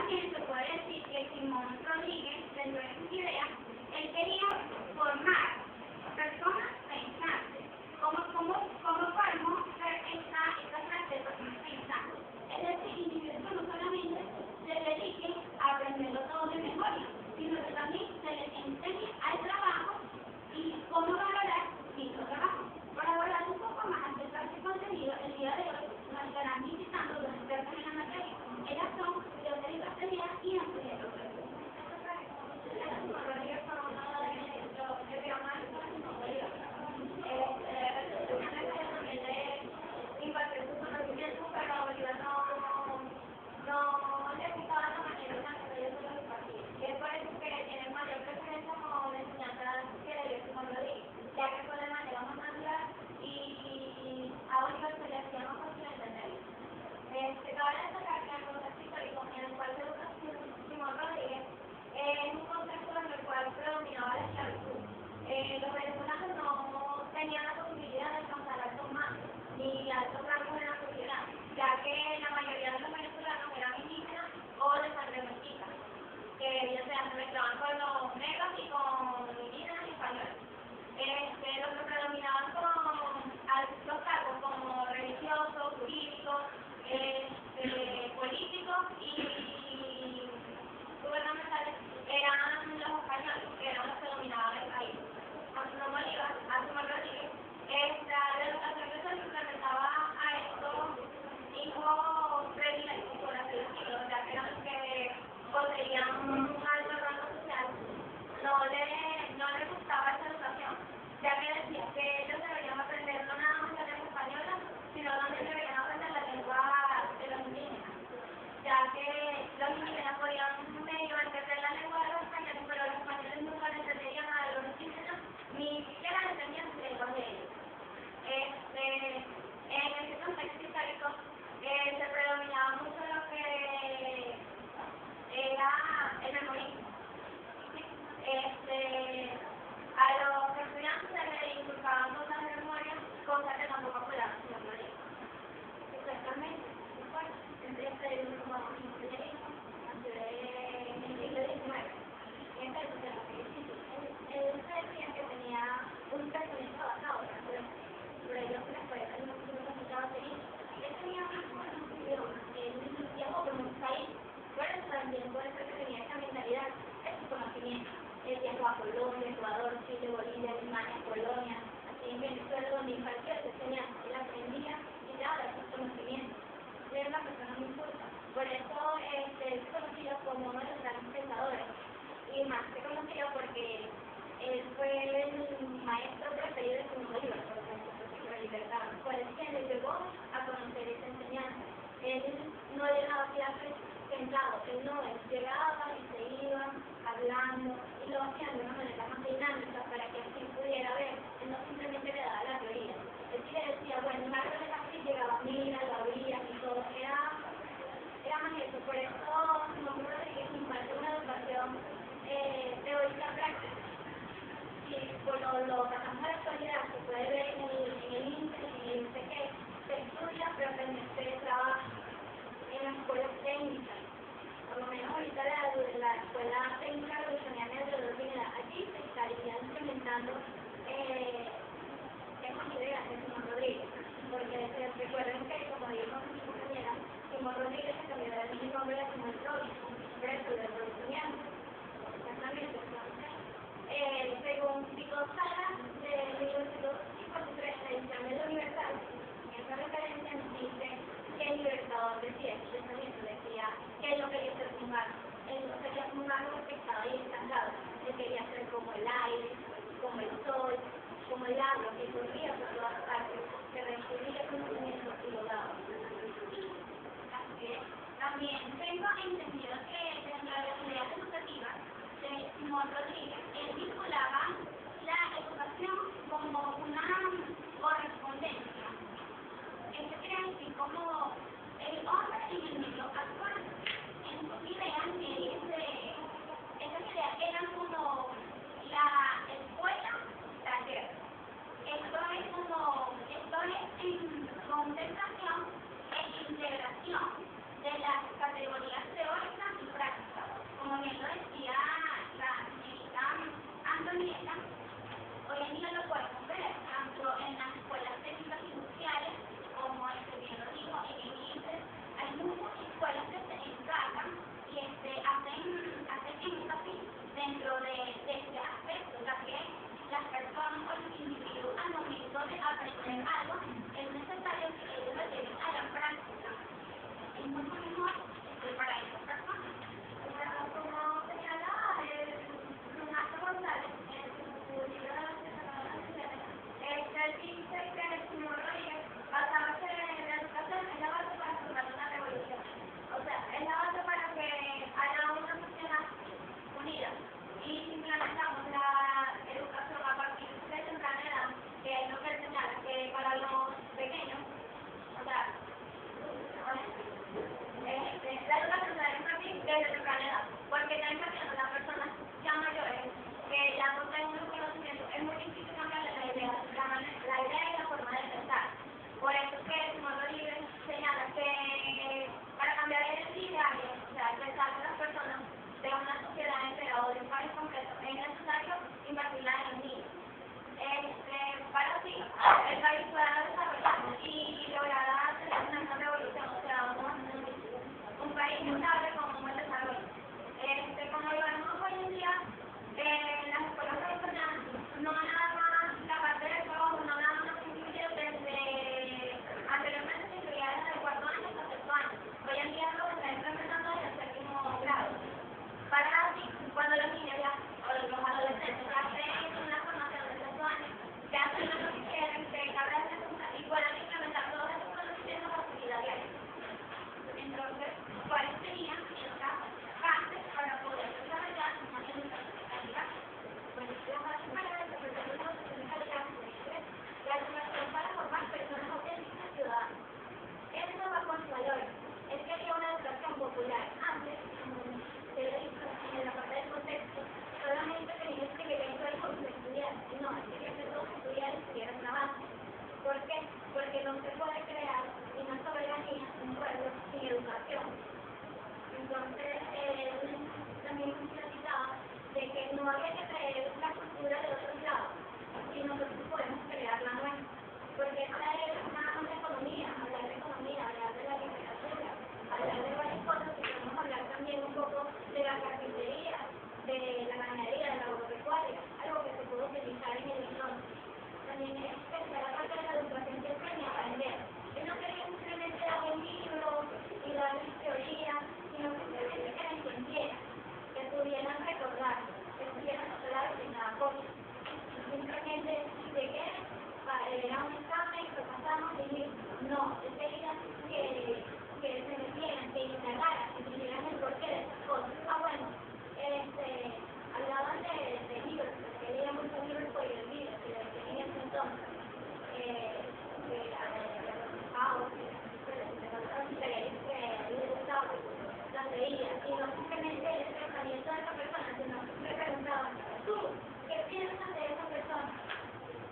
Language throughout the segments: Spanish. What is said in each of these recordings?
también se puede decir que Simón Rodríguez, dentro de sus ideas, él quería formar personas pensantes. ¿Cómo podemos ver esta clase de personas pensantes? Es decir, individuos que no solamente se dediquen a aprenderlo todo de memoria, sino que también se les enseñe al trabajo y cómo valorar dicho trabajo. Para valorar un poco más acerca de este contenido, el día de hoy nos estarán visitando los expertos en la materia. Ellas son Teodoro Castellía y Ángel López. Cabe destacar que el contexto histórico en el cual se educa Simón Rodríguez es un contexto en el cual predominaba la esclavitud. Los venezolanos no tenían la posibilidad de alcanzar altos mandos ni altos rangos en la sociedad, ya que la mayoría de los venezolanos eran indígenas o de sangre mestiza, que ya sea se mezclaban con los negros y con indígenas y españoles. Los que predominaban con altos cargos como religiosos, jurídicos, políticos y gubernamentales eran los españoles, que eran los que dominaban el país. A Simón Bolívar, a Simón Rodríguez, la educación que se les implementaba a estos hijos predilectos, por así decirlo, ya que eran los que poseían un alto rango social, no les gustaba esa educación, ya que decía que ellos deberían aprender no nada más la lengua española, sino también deberían aprender la lengua de los indígenas, ya que los indígenas podían medio entender la lengua de los españoles, pero los españoles nunca entenderían a los indígenas, ni siquiera entendían las lenguas de ellos. En ese contexto histórico se predominaba mucho lo que era el memorismo. A los estudiantes se les inculcaban cosas de memoria, cosas que tampoco podían hacer. Exactamente. Empieza el grupo de ingeniería en el siglo XIX. Entonces, él decía que tenía un pensamiento basado por ello que después el mundo resultaba feliz. Él tenía una formación, él viajó por un país, pero también por eso que tenía esa mentalidad, ese conocimiento. Él viajó a Colombia, Ecuador, Chile, Bolivia, Alemania, Polonia, así en Venezuela, donde impartió esa enseñanza. Él aprendía y daba esos conocimientos. Era una persona muy culta. Por eso es conocido como uno de los grandes pensadores. Y más que conocido porque él fue el maestro preferido de Simón Bolívar, por ejemplo, por la libertad. Por eso que le llegó a conocer esa enseñanza. Él no le daba clases sentado, él no, él llegaba y se iba hablando y lo hacía de una manera más dinámica para que así pudiera ver. Él no simplemente le daba la teoría. Él sí le decía, bueno, un árbol de café llegaba, mira, lo abría y todo. Era más eso. Por eso Simón Rodríguez imparte una educación teórica práctica. Y por lo pasamos a la actualidad, se puede ver en el índice y dice que se estudia, pero también se trabaja en las escuelas técnicas. Por lo menos ahorita la escuela técnica revolucionaria de la Unidad, allí se estarían implementando esas ideas de Simón Rodríguez, porque recuerden que, como dijo mi compañera, Simón Rodríguez se cambió el nombre de Simón Rodríguez, por eso de revolucionario. Exactamente. Según Pico Sala, de 1953, la edición de la Universal, esa referencia nos dice que el libertador decía, el pensamiento decía que él no quería ser humano, él no quería ser humano porque estaba ahí estancado, él quería ser como el aire, como el sol, como el agua que corría por todas partes, que recibía conocimiento y lo daba. También tengo entendido que dentro de las ideas educativas de Simón Rodríguez, él vinculaba la educación como una correspondencia. Esto quiere decir como el hombre en el medio actual. En sus ideas, esas ideas eran como la escuela taller. Esto es en concentración e integración de las categorías teóricas y prácticas. no había que traer la cultura de otros lados, y nosotros podemos crear la nuestra. Porque esta es una economía, hablar de la literatura, hablar de varias cosas, y podemos hablar también un poco de la carpintería, de la ganadería, de la agropecuaria, algo que se puede utilizar en el entorno. También es especial la parte de la educación que enseña a aprender. Él no quería simplemente darle un libro y darle teoría, sino simplemente que la entendieran, que pudieran recordar, que pudieran recordar en cada cosa. Simplemente de que era un examen, lo pasamos y decir, no, él quería que se metieran, que indagaran, que tuvieran el porqué de esas cosas. Bueno, hablaban de libros, que leía muchos libros por el libro, que leía en ese entonces, las veía, y no simplemente el pensamiento de esa persona, sino me preguntaban, ¿tú qué piensas de esa persona?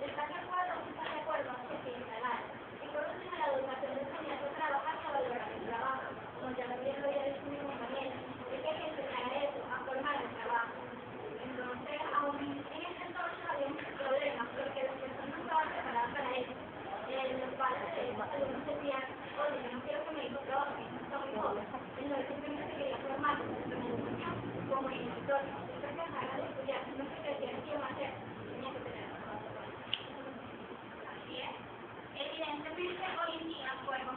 ¿Estás de acuerdo o no estás de acuerdo? Que se instalar. Y por último, la educación de enseñar a trabajar y a valorar el trabajo, como ya lo había dicho mi compañera, es que hay que enseñar a eso, a formar el trabajo. Entonces, aún en ese entonces había muchos problemas, porque las personas no estaban preparadas para eso. Los padres de los alumnos decían, oye, yo no quiero que mi hijo trabaje, no está muy joven. Entonces, simplemente quería formarse tanto en educación como en el entorno. Entonces, que dejaran de estudiar, no se decían qué iban a hacer, tenían que tener. Así es. Evidentemente, hoy en día podemos